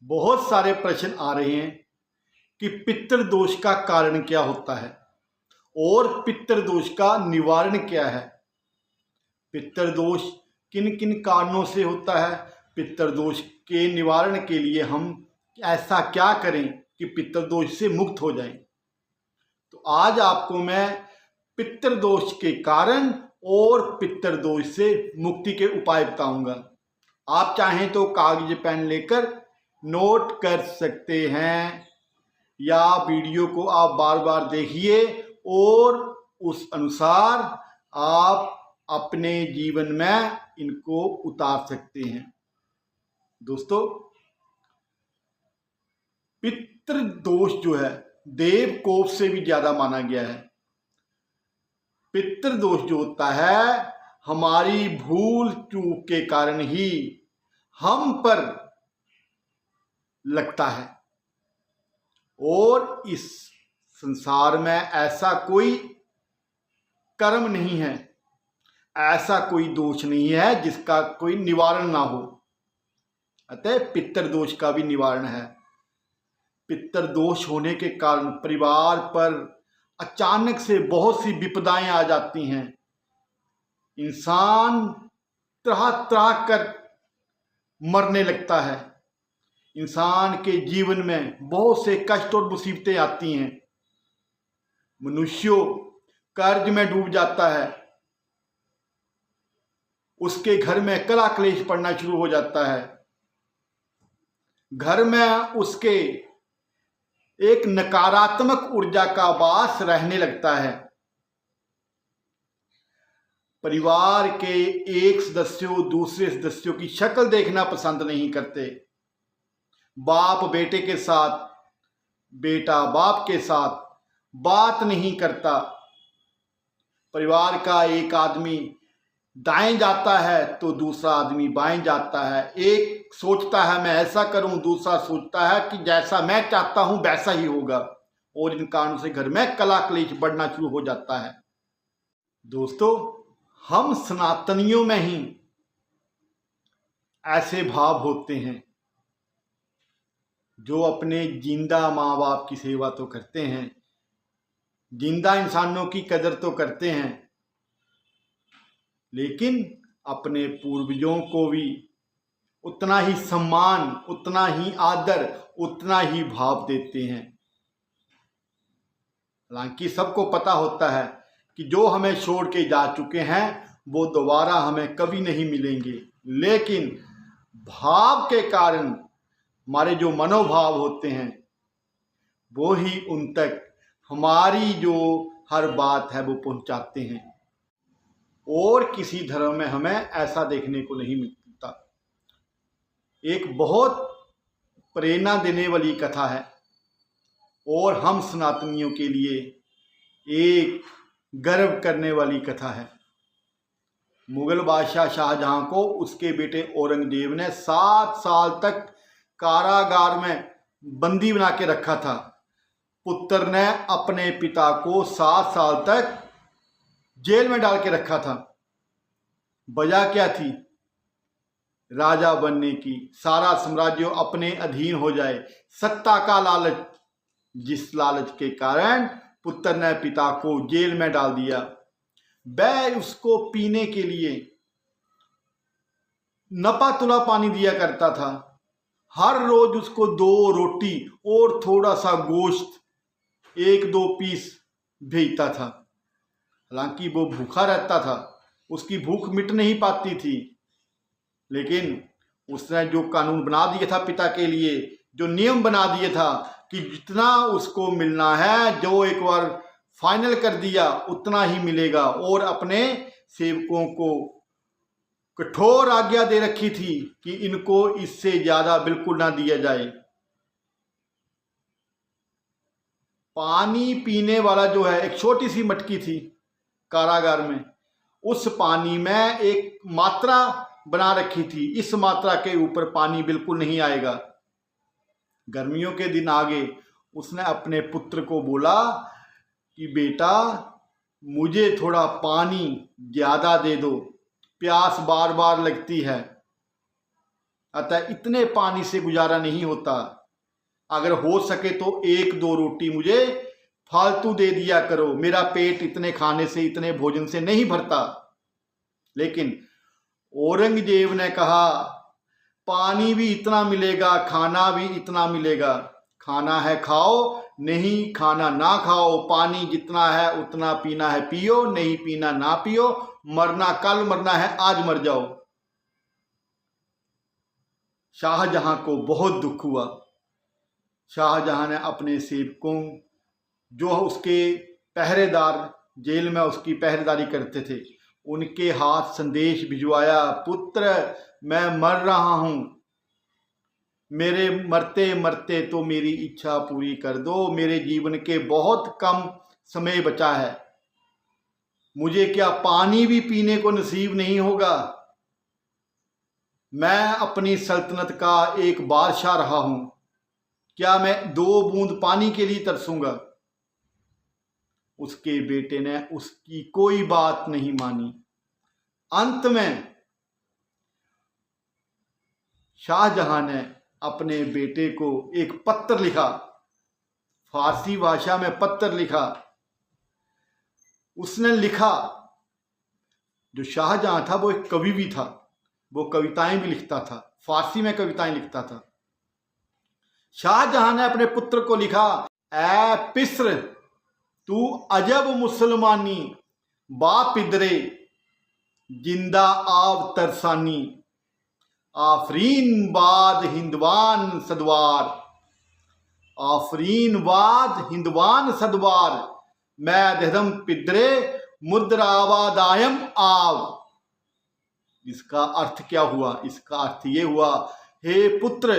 बहुत सारे प्रश्न आ रहे हैं कि पितृदोष का कारण क्या होता है और पितृदोष का निवारण क्या है। पितृदोष किन किन कारणों से होता है, पितृदोष के निवारण के लिए हम ऐसा क्या करें कि पितृदोष से मुक्त हो जाएं। तो आज आपको मैं पितृदोष के कारण और पितृदोष से मुक्ति के उपाय बताऊंगा। आप चाहें तो कागज पेन लेकर नोट कर सकते हैं या वीडियो को आप बार बार देखिए और उस अनुसार आप अपने जीवन में इनको उतार सकते हैं। दोस्तों, पितृदोष जो है देव कोप से भी ज्यादा माना गया है। पितृदोष जो होता है हमारी भूल चूक के कारण ही हम पर लगता है और इस संसार में ऐसा कोई कर्म नहीं है, ऐसा कोई दोष नहीं है जिसका कोई निवारण ना हो। अतः पितृदोष का भी निवारण है। पितृदोष होने के कारण परिवार पर अचानक से बहुत सी विपदाएं आ जाती हैं। इंसान त्राह त्राह कर मरने लगता है। इंसान के जीवन में बहुत से कष्ट और मुसीबतें आती हैं। मनुष्य कर्ज में डूब जाता है। उसके घर में कलह क्लेश पड़ना शुरू हो जाता है। घर में उसके एक नकारात्मक ऊर्जा का वास रहने लगता है। परिवार के एक सदस्यों दूसरे सदस्यों की शक्ल देखना पसंद नहीं करते। बाप बेटे के साथ, बेटा बाप के साथ बात नहीं करता। परिवार का एक आदमी दाएं जाता है तो दूसरा आदमी बाएं जाता है। एक सोचता है मैं ऐसा करूं, दूसरा सोचता है कि जैसा मैं चाहता हूं वैसा ही होगा और इन कारणों से घर में कलह क्लेश बढ़ना शुरू हो जाता है। दोस्तों, हम सनातनियों में ही ऐसे भाव होते हैं जो अपने जिंदा माँ बाप की सेवा तो करते हैं, जिंदा इंसानों की कदर तो करते हैं, लेकिन अपने पूर्वजों को भी उतना ही सम्मान, उतना ही आदर, उतना ही भाव देते हैं। हालांकि सबको पता होता है कि जो हमें छोड़ के जा चुके हैं वो दोबारा हमें कभी नहीं मिलेंगे, लेकिन भाव के कारण हमारे जो मनोभाव होते हैं वो ही उन तक हमारी जो हर बात है वो पहुंचाते हैं। और किसी धर्म में हमें ऐसा देखने को नहीं मिलता। एक बहुत प्रेरणा देने वाली कथा है और हम सनातनियों के लिए एक गर्व करने वाली कथा है। मुगल बादशाह शाहजहां को उसके बेटे औरंगजेब ने 7 साल तक कारागार में बंदी बना के रखा था। पुत्र ने अपने पिता को 7 साल तक जेल में डाल के रखा था। वजह क्या थी? राजा बनने की, सारा साम्राज्य अपने अधीन हो जाए, सत्ता का लालच, जिस लालच के कारण पुत्र ने पिता को जेल में डाल दिया। वह उसको पीने के लिए नपा तुला पानी दिया करता था। हर रोज उसको 2 रोटी और थोड़ा सा गोश्त 1-2 पीस भेजता था। हालांकि वो भूखा रहता था, उसकी भूख मिट नहीं पाती थी, लेकिन उसने जो कानून बना दिया था पिता के लिए, जो नियम बना दिया था कि जितना उसको मिलना है, जो एक बार फाइनल कर दिया उतना ही मिलेगा, और अपने सेवकों को कठोर आज्ञा दे रखी थी कि इनको इससे ज्यादा बिल्कुल ना दिया जाए। पानी पीने वाला जो है एक छोटी सी मटकी थी कारागार में, उस पानी में एक मात्रा बना रखी थी, इस मात्रा के ऊपर पानी बिल्कुल नहीं आएगा। गर्मियों के दिन आ गए, उसने अपने पुत्र को बोला कि बेटा मुझे थोड़ा पानी ज्यादा दे दो, प्यास बार बार लगती है। अतः इतने पानी से गुजारा नहीं होता। अगर हो सके तो 1-2 रोटी मुझे फालतू दे दिया करो, मेरा पेट इतने खाने से, इतने भोजन से नहीं भरता। लेकिन औरंगजेब ने कहा पानी भी इतना मिलेगा, खाना भी इतना मिलेगा। खाना है खाओ, नहीं खाना ना खाओ, पानी जितना है उतना पीना है पियो, नहीं पीना ना पियो, मरना कल मरना है आज मर जाओ। शाहजहां को बहुत दुख हुआ। शाहजहां ने अपने सेवकों, जो उसके पहरेदार जेल में उसकी पहरेदारी करते थे, उनके हाथ संदेश भिजवाया, पुत्र मैं मर रहा हूं, मेरे मरते मरते तो मेरी इच्छा पूरी कर दो, मेरे जीवन के बहुत कम समय बचा है, मुझे क्या पानी भी पीने को नसीब नहीं होगा। मैं अपनी सल्तनत का एक बादशाह रहा हूं, क्या मैं 2 बूंद पानी के लिए तरसूंगा। उसके बेटे ने उसकी कोई बात नहीं मानी। अंत में शाहजहां ने अपने बेटे को एक पत्र लिखा, फारसी भाषा में पत्र लिखा। उसने लिखा, जो शाहजहां था वो एक कवि भी था, वो कविताएं भी लिखता था, फारसी में कविताएं लिखता था। शाहजहां ने अपने पुत्र को लिखा, ऐ पिस्र तू अजब मुसलमानी, बाप इदरे जिंदा आव तरसानी, आफरीन बाद हिंदवान सदवार, आफरीन बाद हिंदवान सदवार, मैं दहदम पिदरे मुद्रावादायम आव। इसका अर्थ क्या हुआ? इसका अर्थ ये हुआ, हे पुत्र,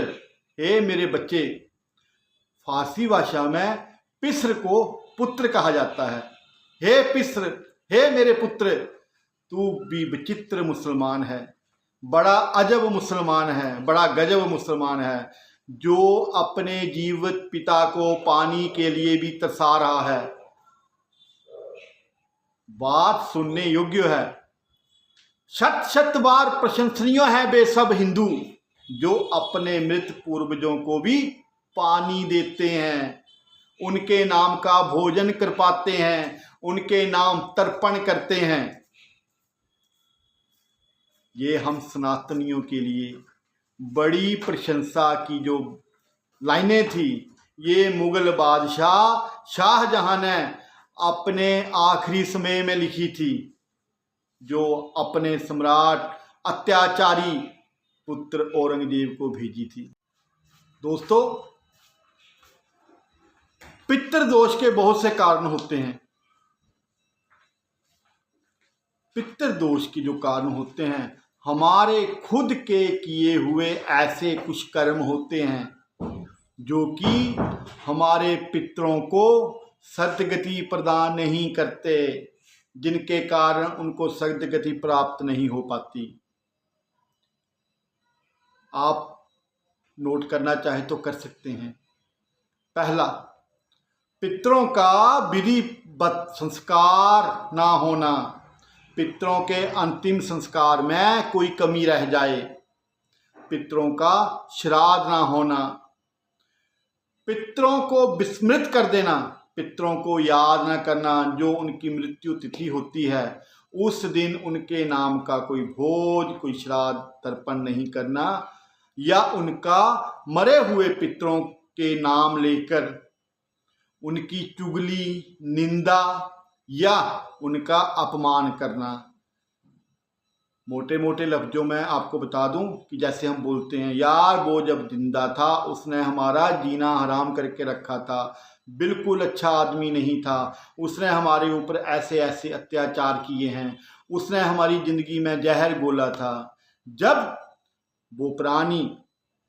हे मेरे बच्चे। फारसी भाषा में पिस्र को पुत्र कहा जाता है। हे पिस्र, हे मेरे पुत्र, तू भी विचित्र मुसलमान है, बड़ा अजब मुसलमान है, बड़ा गजब मुसलमान है, जो अपने जीवित पिता को पानी के लिए भी तरसा रहा है। बात सुनने योग्य है। शत शत बार प्रशंसनीय है वे सब हिंदू, जो अपने मृत पूर्वजों को भी पानी देते हैं, उनके नाम का भोजन कर पाते हैं, उनके नाम तर्पण करते हैं। ये हम सनातनियों के लिए बड़ी प्रशंसा की जो लाइनें थी, ये मुगल बादशाह शाहजहां ने अपने आखिरी समय में लिखी थी, जो अपने सम्राट अत्याचारी पुत्र औरंगजेब को भेजी थी। दोस्तों, पितृदोष के बहुत से कारण होते हैं। पितृदोष के जो कारण होते हैं, हमारे खुद के किए हुए ऐसे कुछ कर्म होते हैं जो कि हमारे पितरों को सद्गति प्रदान नहीं करते, जिनके कारण उनको सद्गति प्राप्त नहीं हो पाती। आप नोट करना चाहे तो कर सकते हैं। पहला, पितरों का विधिवत संस्कार ना होना, पितरों के अंतिम संस्कार में कोई कमी रह जाए, पितरों का श्राद्ध ना होना, पितरों को विस्मृत कर देना, पितरों को याद न करना, जो उनकी मृत्यु तिथि होती है उस दिन उनके नाम का कोई भोज, कोई श्राद्ध तर्पण नहीं करना, या उनका मरे हुए पितरों के नाम लेकर उनकी चुगली, निंदा या उनका अपमान करना। मोटे मोटे लफ्जों में आपको बता दूं कि जैसे हम बोलते हैं, यार वो जब जिंदा था उसने हमारा जीना हराम करके रखा था, बिल्कुल अच्छा आदमी नहीं था, उसने हमारे ऊपर ऐसे ऐसे अत्याचार किए हैं, उसने हमारी जिंदगी में जहर घोला था। जब वो प्राणी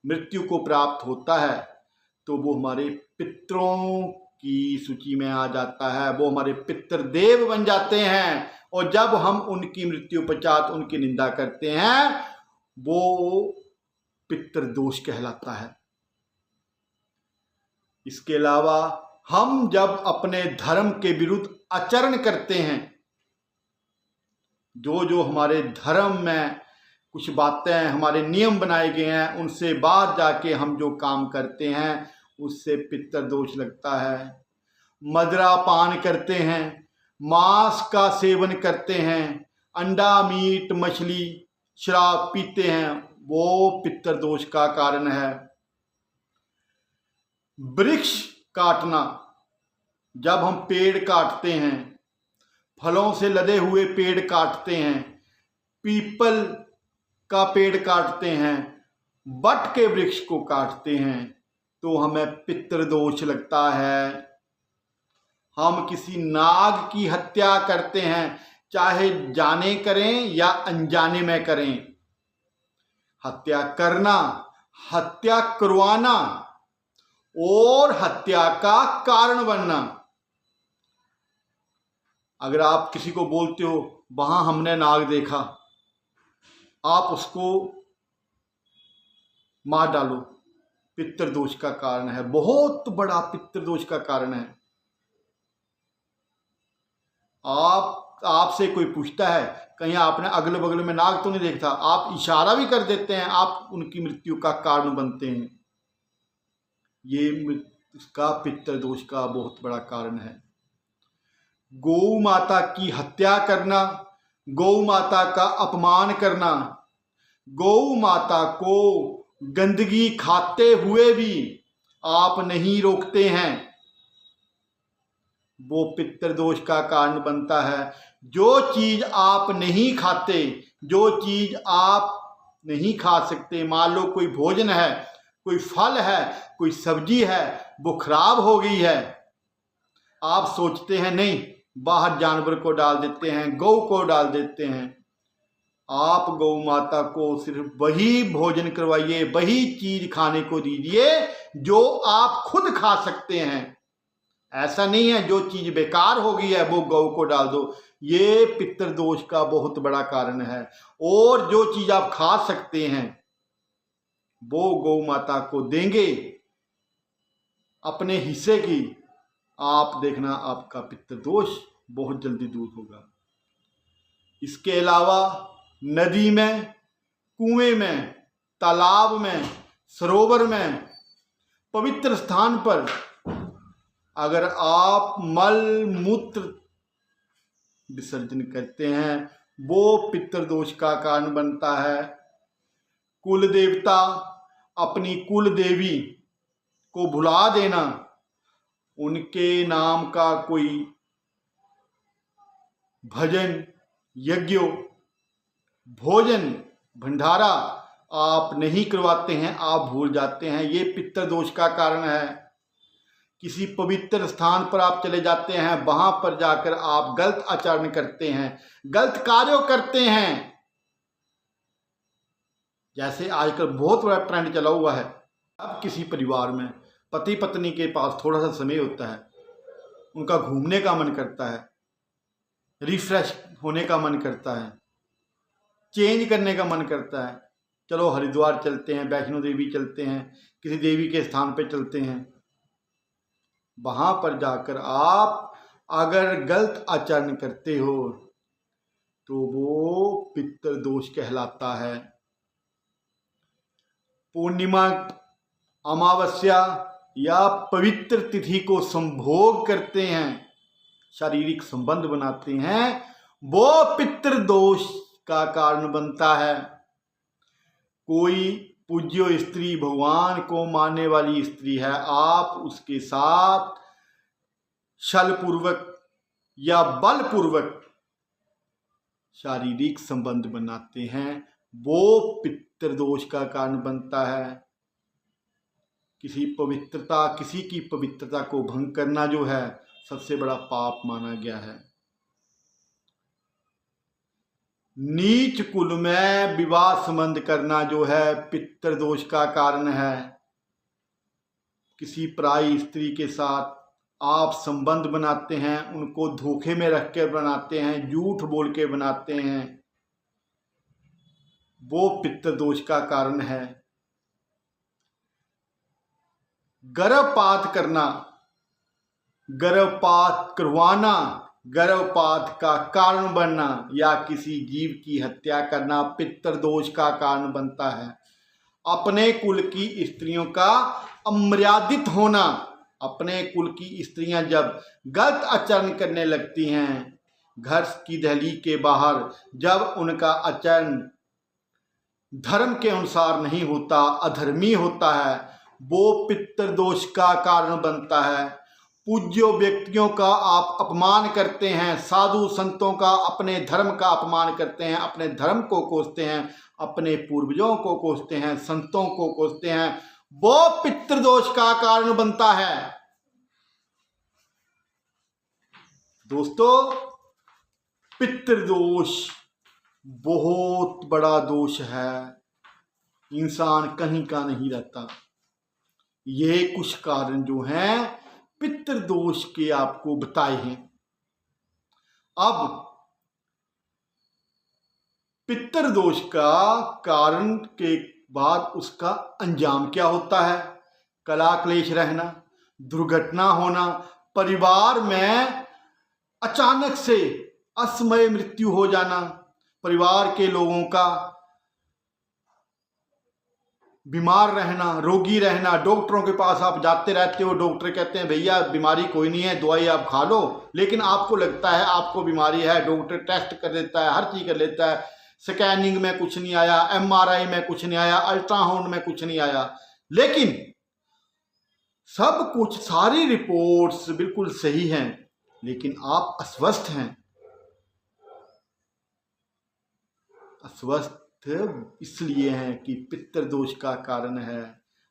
मृत्यु को प्राप्त होता है तो वो हमारे पितरों की सूची में आ जाता है, वो हमारे पितृदेव बन जाते हैं, और जब हम उनकी मृत्यु पश्चात उनकी निंदा करते हैं वो पितृदोष कहलाता है। इसके अलावा हम जब अपने धर्म के विरुद्ध आचरण करते हैं, जो जो हमारे धर्म में कुछ बातें हमारे नियम बनाए गए हैं, उनसे बाद जाके हम जो काम करते हैं उससे पितृ दोष लगता है। मदिरा पान करते हैं, मांस का सेवन करते हैं, अंडा मीट मछली शराब पीते हैं, वो पितृ दोष का कारण है। वृक्ष काटना, जब हम पेड़ काटते हैं, फलों से लदे हुए पेड़ काटते हैं, पीपल का पेड़ काटते हैं, बट के वृक्ष को काटते हैं, तो हमें पितृ दोष लगता है। हम किसी नाग की हत्या करते हैं, चाहे जाने करें या अनजाने में करें, हत्या करना, हत्या करवाना और हत्या का कारण बनना। अगर आप किसी को बोलते हो वहां हमने नाग देखा, आप उसको मार डालो, पितृ दोष का कारण है, बहुत बड़ा पितृ दोष का कारण है। आपसे कोई पूछता है कहीं आपने अगल बगल में नाग तो नहीं देखा, आप इशारा भी कर देते हैं, आप उनकी मृत्यु का कारण बनते हैं। ये उसका पितृ दोष का बहुत बड़ा कारण है। गौ माता की हत्या करना, गौ माता का अपमान करना, गौ माता को गंदगी खाते हुए भी आप नहीं रोकते हैं, वो पितृ दोष का कारण बनता है। जो चीज आप नहीं खाते, जो चीज आप नहीं खा सकते, मान लो कोई भोजन है, कोई फल है, कोई सब्जी है, वो खराब हो गई है, आप सोचते हैं नहीं बाहर जानवर को डाल देते हैं, गौ को डाल देते हैं। आप गौ माता को सिर्फ वही भोजन करवाइए, वही चीज खाने को दीजिए जो आप खुद खा सकते हैं। ऐसा नहीं है जो चीज बेकार हो गई है वो गौ को डाल दो, ये पितृ दोष का बहुत बड़ा कारण है। और जो चीज आप खा सकते हैं वो गौ माता को देंगे अपने हिस्से की, आप देखना आपका पितृ दोष बहुत जल्दी दूर होगा। इसके अलावा नदी में, कुएं में, तालाब में, सरोवर में, पवित्र स्थान पर अगर आप मल मूत्र विसर्जन करते हैं वो पितृ दोष का कारण बनता है। कुल देवता, अपनी कुल देवी को भुला देना, उनके नाम का कोई भजन, यज्ञ, भोजन, भंडारा आप नहीं करवाते हैं, आप भूल जाते हैं, ये पितृ दोष का कारण है। किसी पवित्र स्थान पर आप चले जाते हैं, वहां पर जाकर आप गलत आचरण करते हैं, गलत कार्यों करते हैं। जैसे आजकल बहुत बड़ा ट्रेंड चला हुआ है, अब किसी परिवार में पति पत्नी के पास थोड़ा सा समय होता है, उनका घूमने का मन करता है, रिफ्रेश होने का मन करता है, चेंज करने का मन करता है, चलो हरिद्वार चलते हैं, वैष्णो देवी चलते हैं, किसी देवी के स्थान पे चलते हैं। वहां पर जाकर आप अगर गलत आचरण करते हो तो वो पितृ दोष कहलाता है। पूर्णिमा, अमावस्या या पवित्र तिथि को संभोग करते हैं, शारीरिक संबंध बनाते हैं, वो पितृ दोष का कारण बनता है। कोई पूज्य स्त्री, भगवान को मानने वाली स्त्री है, आप उसके साथ छलपूर्वक या बलपूर्वक शारीरिक संबंध बनाते हैं, वो पितृ दोष का कारण बनता है। किसी की पवित्रता को भंग करना जो है सबसे बड़ा पाप माना गया है। नीच कुल में विवाह संबंध करना जो है पितृ दोष का कारण है। किसी पराई स्त्री के साथ आप संबंध बनाते हैं, उनको धोखे में रख के बनाते हैं, झूठ बोल के बनाते हैं, वो पितृ दोष का कारण है। गर्भपात करना, गर्भपात करवाना गर्भपात का कारण बनना या किसी जीव की हत्या करना पितृदोष का कारण बनता है। अपने कुल की स्त्रियों का अमर्यादित होना, अपने कुल की स्त्रियां जब गलत आचरण करने लगती हैं, घर की दहलीज के बाहर जब उनका आचरण धर्म के अनुसार नहीं होता, अधर्मी होता है, वो पितृदोष का कारण बनता है। पूज्य व्यक्तियों का आप अपमान करते हैं, साधु संतों का, अपने धर्म का अपमान करते हैं, अपने धर्म को कोसते हैं, अपने पूर्वजों को कोसते हैं, संतों को कोसते हैं, वो पितृदोष का कारण बनता है। दोस्तों, पितृदोष बहुत बड़ा दोष है, इंसान कहीं का नहीं रहता। ये कुछ कारण जो हैं पितृदोष के आपको बताए हैं। अब पितृदोष का कारण के बाद उसका अंजाम क्या होता है? कलह क्लेश रहना, दुर्घटना होना, परिवार में अचानक से असमय मृत्यु हो जाना, परिवार के लोगों का बीमार रहना, रोगी रहना, डॉक्टरों के पास आप जाते रहते हो, डॉक्टर कहते हैं भैया बीमारी कोई नहीं है, दवाई आप खा लो, लेकिन आपको लगता है आपको बीमारी है, डॉक्टर टेस्ट कर देता है, हर चीज़ कर लेता है, स्कैनिंग में कुछ नहीं आया, MRI में कुछ नहीं आया, अल्ट्रासाउंड में कुछ नहीं आया, लेकिन सब कुछ, सारी रिपोर्ट्स बिल्कुल सही हैं, लेकिन आप अस्वस्थ हैं। अस्वस्थ इसलिए हैं कि पितृदोष का कारण है।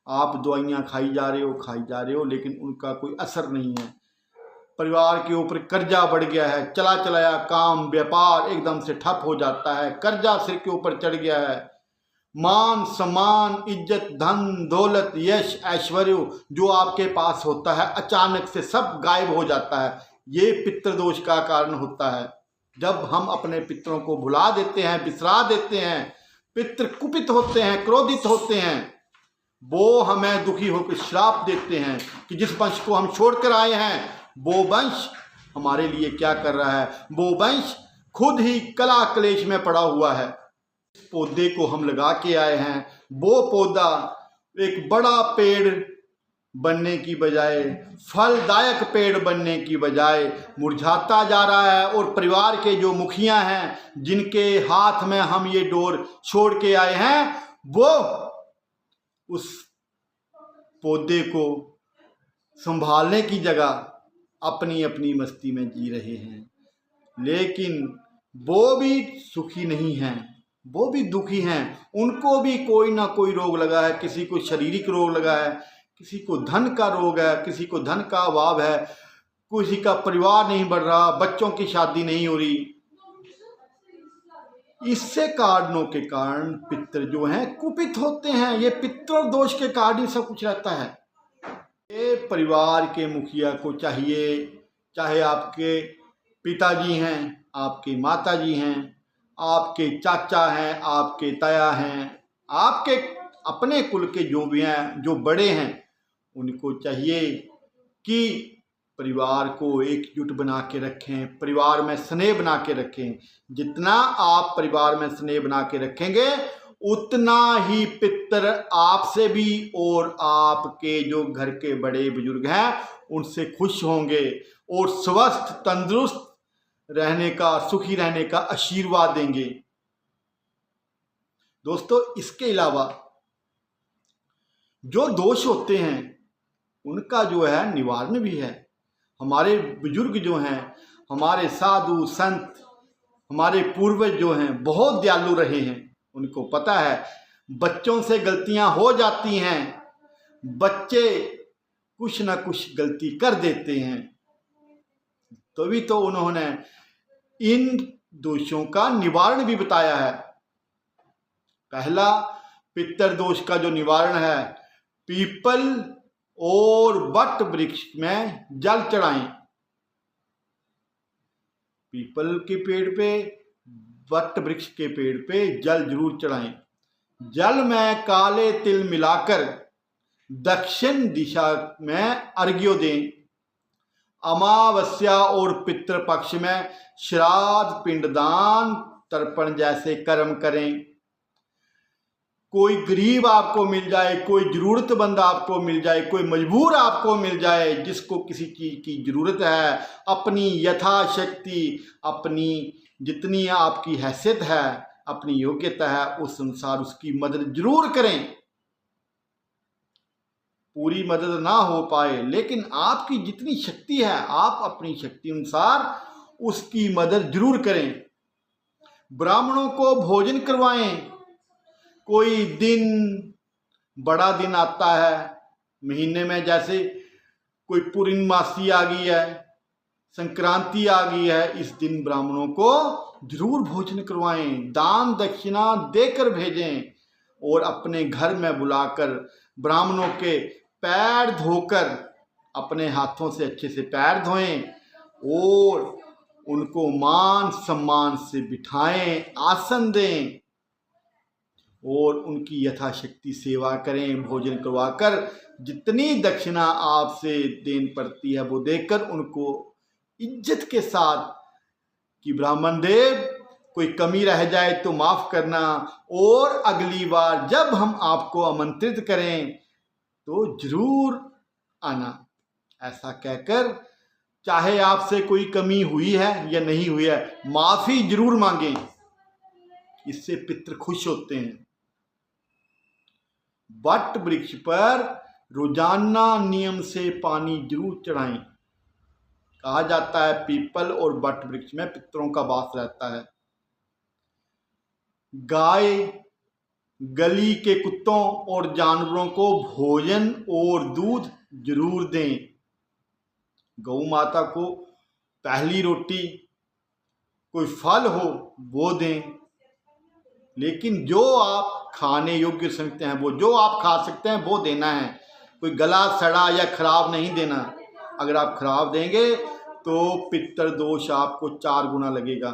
आप दवाइयाँ खाई जा रहे हो, लेकिन उनका कोई असर नहीं है। परिवार के ऊपर कर्जा बढ़ गया है, चला चलाया काम व्यापार एकदम से ठप हो जाता है, कर्जा सिर के ऊपर चढ़ गया है। मान सम्मान, इज्जत, धन दौलत, यश ऐश्वर्य जो आपके पास होता है अचानक से सब गायब हो जाता है। ये पितृदोष का कारण होता है। जब हम अपने पितरों को भुला देते हैं, बिसरा देते हैं, पितृ कुपित होते हैं, क्रोधित होते हैं, वो हमें दुखी होकर श्राप देते हैं कि जिस वंश को हम छोड़कर आए हैं वो वंश हमारे लिए क्या कर रहा है, वो वंश खुद ही कला क्लेश में पड़ा हुआ है। इस पौधे को हम लगा के आए हैं, वो पौधा एक बड़ा पेड़ बनने की बजाय, फलदायक पेड़ बनने की बजाय मुरझाता जा रहा है, और परिवार के जो मुखिया हैं जिनके हाथ में हम ये डोर छोड़ के आए हैं, वो उस पौधे को संभालने की जगह अपनी अपनी मस्ती में जी रहे हैं, लेकिन वो भी सुखी नहीं हैं, वो भी दुखी हैं। उनको भी कोई ना कोई रोग लगा है, किसी को शारीरिक रोग लगा है, किसी को धन का रोग है, किसी को धन का अभाव है, किसी का परिवार नहीं बढ़ रहा, बच्चों की शादी नहीं हो रही। इससे कारणों के कारण पितृ जो हैं कुपित होते हैं। ये पितृ दोष के कारण ही सब कुछ रहता है। ये परिवार के मुखिया को चाहिए, चाहे आपके पिताजी हैं, आपके माताजी हैं, आपके चाचा हैं, आपके ताया हैं, आपके अपने कुल के जो भी हैं, जो बड़े हैं, उनको चाहिए कि परिवार को एकजुट बना के रखें, परिवार में स्नेह बना के रखें। जितना आप परिवार में स्नेह बना के रखेंगे उतना ही पितृ आपसे भी और आपके जो घर के बड़े बुजुर्ग हैं उनसे खुश होंगे और स्वस्थ तंदुरुस्त रहने का, सुखी रहने का आशीर्वाद देंगे। दोस्तों, इसके अलावा जो दोष होते हैं उनका जो है निवारण भी है। हमारे बुजुर्ग जो हैं, हमारे साधु संत, हमारे पूर्वज जो हैं बहुत दयालु रहे हैं। उनको पता है बच्चों से गलतियां हो जाती हैं, बच्चे कुछ ना कुछ गलती कर देते हैं, तभी तो उन्होंने इन दोषों का निवारण भी बताया है। पहला पितृ दोष का जो निवारण है, पीपल और वट वृक्ष में जल चढ़ाएं। पीपल के पेड़ पे, वट वृक्ष के पेड़ पे जल जरूर चढ़ाएं। जल में काले तिल मिलाकर दक्षिण दिशा में अर्घ्य दें। अमावस्या और पितृपक्ष में श्राद्ध, पिंडदान, तर्पण जैसे कर्म करें। कोई गरीब आपको मिल जाए, कोई जरूरतमंद आपको मिल जाए, कोई मजबूर आपको मिल जाए, जिसको किसी चीज की जरूरत है, अपनी यथाशक्ति, अपनी जितनी आपकी हैसियत है, अपनी योग्यता है, उस अनुसार उसकी मदद जरूर करें। पूरी मदद ना हो पाए, लेकिन आपकी जितनी शक्ति है, आप अपनी शक्ति अनुसार उसकी मदद जरूर करें। ब्राह्मणों को भोजन करवाएं। कोई दिन, बड़ा दिन आता है महीने में, जैसे कोई पूर्णिमासी आ गई है, संक्रांति आ गई है, इस दिन ब्राह्मणों को जरूर भोजन करवाएं, दान दक्षिणा देकर भेजें और अपने घर में बुलाकर ब्राह्मणों के पैर धोकर, अपने हाथों से अच्छे से पैर धोएं और उनको मान सम्मान से बिठाएं, आसन दें और उनकी यथाशक्ति सेवा करें। भोजन करवाकर जितनी दक्षिणा आपसे देन पड़ती है वो देकर उनको इज्जत के साथ कि ब्राह्मण देव, कोई कमी रह जाए तो माफ करना, और अगली बार जब हम आपको आमंत्रित करें तो जरूर आना। ऐसा कहकर, चाहे आपसे कोई कमी हुई है या नहीं हुई है, माफी जरूर मांगें। इससे पितृ खुश होते हैं। वट वृक्ष पर रोजाना नियम से पानी जरूर चढ़ाएं। कहा जाता है पीपल और वट वृक्ष में पितरों का वास रहता है। गाय, गली के कुत्तों और जानवरों को भोजन और दूध जरूर दें। गौ माता को पहली रोटी, कोई फल हो वो दें, लेकिन जो आप खाने योग्य समझते हैं, वो जो आप खा सकते हैं वो देना है। कोई गला सड़ा या खराब नहीं देना। अगर आप खराब देंगे तो पितृ दोष आपको 4 गुना लगेगा।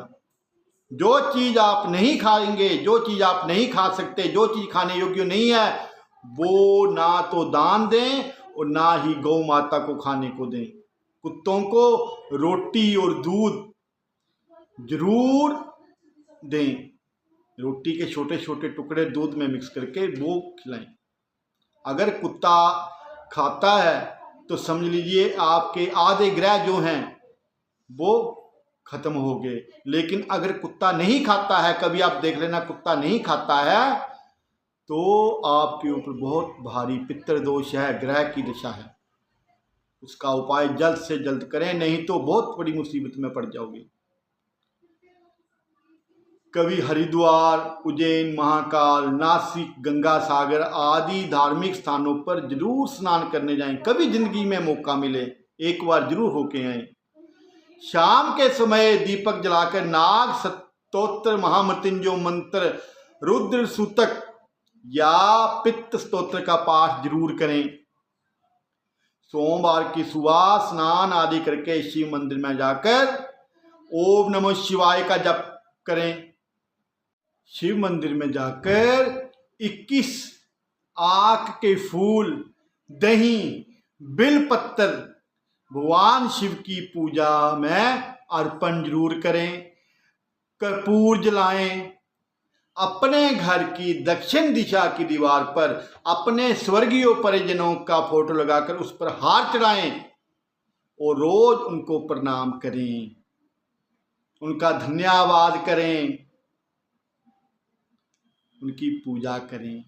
जो चीज आप नहीं खाएंगे, जो चीज आप नहीं खा सकते, जो चीज खाने योग्य नहीं है, वो ना तो दान दें और ना ही गौ माता को खाने को दें। कुत्तों को रोटी और दूध जरूर दें। रोटी के छोटे छोटे टुकड़े दूध में मिक्स करके वो खिलाएं। अगर कुत्ता खाता है तो समझ लीजिए आपके आधे ग्रह जो हैं वो खत्म हो गए। लेकिन अगर कुत्ता नहीं खाता है, कभी आप देख लेना कुत्ता नहीं खाता है, तो आपके ऊपर बहुत भारी पितृदोष है, ग्रह की दशा है। उसका उपाय जल्द से जल्द करें, नहीं तो बहुत बड़ी मुसीबत में पड़ जाओगे। कभी हरिद्वार, उज्जैन, महाकाल, नासिक, गंगा सागर आदि धार्मिक स्थानों पर जरूर स्नान करने जाएं। कभी जिंदगी में मौका मिले एक बार जरूर होके आए। शाम के समय दीपक जलाकर नाग स्तोत्र, महामृत्युंजय मंत्र, रुद्र सूतक या पित्त स्तोत्र का पाठ जरूर करें। सोमवार की सुबह स्नान आदि करके शिव मंदिर में जाकर ओम नमः शिवाय का जप करें। शिव मंदिर में जाकर 21 आक के फूल, दही, बिलपत्र भगवान शिव की पूजा में अर्पण जरूर करें। कर्पूर जलाएं। अपने घर की दक्षिण दिशा की दीवार पर अपने स्वर्गीय परिजनों का फोटो लगाकर उस पर हार चढ़ाएं और रोज उनको प्रणाम करें, उनका धन्यवाद करें, उनकी पूजा करें।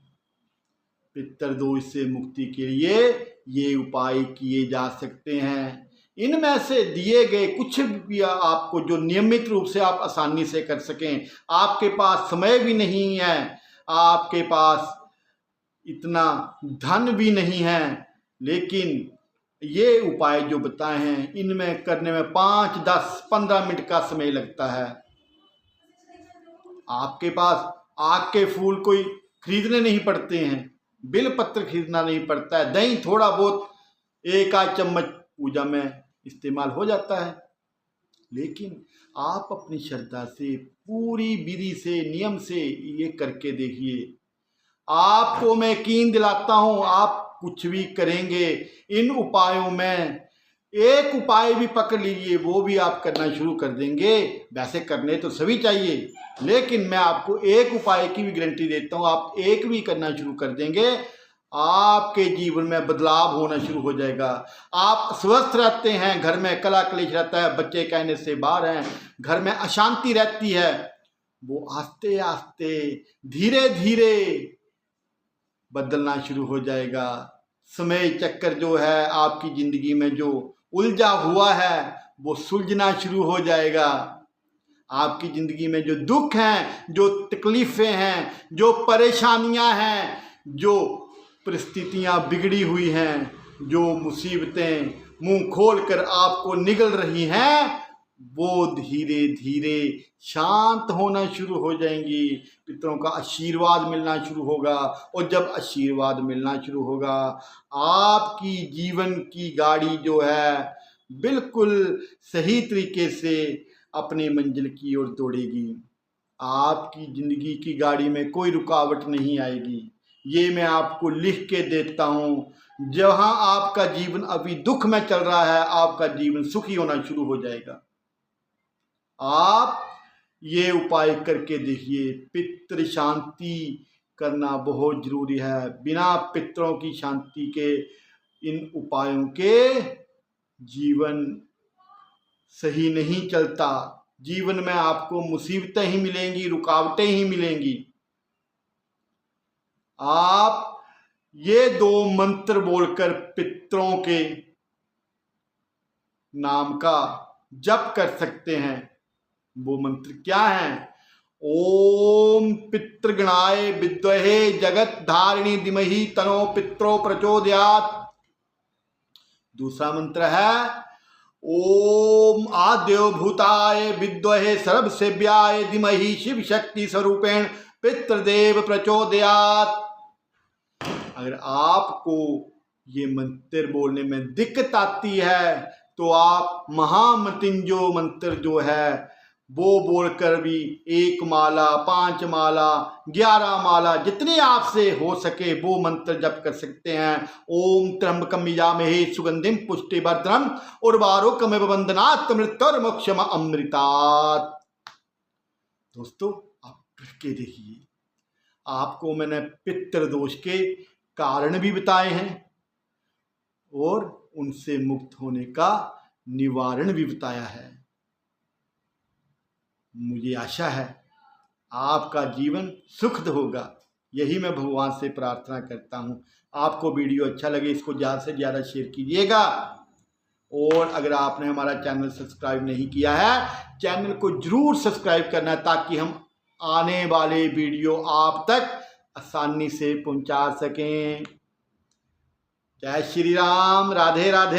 पितृदोष से मुक्ति के लिए ये उपाय किए जा सकते हैं। इनमें से दिए गए कुछ भी आपको जो नियमित रूप से आप आसानी से कर सकें। आपके पास समय भी नहीं है, आपके पास इतना धन भी नहीं है, लेकिन ये उपाय जो बताए हैं इनमें करने में 5, 10, 15 मिनट का समय लगता है। आपके पास आग के फूल कोई खरीदने नहीं पड़ते हैं, बिलपत्र खरीदना नहीं पड़ता है, दही थोड़ा बहुत 1 आध चम्मच पूजा में इस्तेमाल हो जाता है। लेकिन आप अपनी श्रद्धा से, पूरी विधि से, नियम से ये करके देखिए। आपको मैं यकीन दिलाता हूं, आप कुछ भी करेंगे इन उपायों में एक उपाय भी पकड़ लीजिए, वो भी आप करना शुरू कर देंगे। वैसे करने तो सभी चाहिए, लेकिन मैं आपको एक उपाय की भी गारंटी देता हूँ, आप एक भी करना शुरू कर देंगे, आपके जीवन में बदलाव होना शुरू हो जाएगा। आप स्वस्थ रहते हैं, घर में कला कलेश रहता है, बच्चे कहने से बाहर हैं, घर में अशांति रहती है, वो आस्ते आस्ते धीरे धीरे बदलना शुरू हो जाएगा। समय चक्कर जो है आपकी जिंदगी में जो उलझा हुआ है वो सुलझना शुरू हो जाएगा। आपकी जिंदगी में जो दुख हैं, जो तकलीफें हैं, जो परेशानियां हैं, जो परिस्थितियां बिगड़ी हुई हैं, जो मुसीबतें मुंह खोलकर आपको निगल रही हैं, वो धीरे धीरे शांत होना शुरू हो जाएंगी। पितरों का आशीर्वाद मिलना शुरू होगा, और जब आशीर्वाद मिलना शुरू होगा, आपकी जीवन की गाड़ी जो है बिल्कुल सही तरीके से अपनी मंजिल की ओर दौड़ेगी। आपकी जिंदगी की गाड़ी में कोई रुकावट नहीं आएगी। ये मैं आपको लिख के देता हूँ। जहाँ आपका जीवन अभी दुख में चल रहा है, आपका जीवन सुखी होना शुरू हो जाएगा। आप ये उपाय करके देखिए। पितृ शांति करना बहुत जरूरी है। बिना पितरों की शांति के, इन उपायों के जीवन सही नहीं चलता। जीवन में आपको मुसीबतें ही मिलेंगी, रुकावटें ही मिलेंगी। आप ये 2 मंत्र बोलकर पितरों के नाम का जप कर सकते हैं। वो मंत्र क्या है? ओम पितृगणाय विद्महे जगत धारिणी धीमहि तनो पित्रो प्रचोदयात्। दूसरा मंत्र है ओम आद्यो भूताय विद्महे सर्वसेव्याय धीमहि शिव शक्ति स्वरूपेण पितृदेव प्रचोदयात्। अगर आपको ये मंत्र बोलने में दिक्कत आती है तो आप महामृत्युंजय मंत्र जो है वो बोलकर भी 1 माला, 5 माला, 11 माला, जितनी आपसे हो सके वो मंत्र जप कर सकते हैं। ओम त्र्यंबकम यजामहे सुगंधिम पुष्टिवर्धनम उर्वारुकमिव बंधनात् मृत्युर्मोक्षम अमृतात्। दोस्तों, आप करके देखिए। आपको मैंने पितृ दोष के कारण भी बताए हैं और उनसे मुक्त होने का निवारण भी बताया है। मुझे आशा है आपका जीवन सुखद होगा। यही मैं भगवान से प्रार्थना करता हूँ। आपको वीडियो अच्छा लगे, इसको ज़्यादा से ज़्यादा शेयर कीजिएगा। और अगर आपने हमारा चैनल सब्सक्राइब नहीं किया है, चैनल को जरूर सब्सक्राइब करना है, ताकि हम आने वाले वीडियो आप तक आसानी से पहुंचा सकें। जय श्री राम। राधे राधे।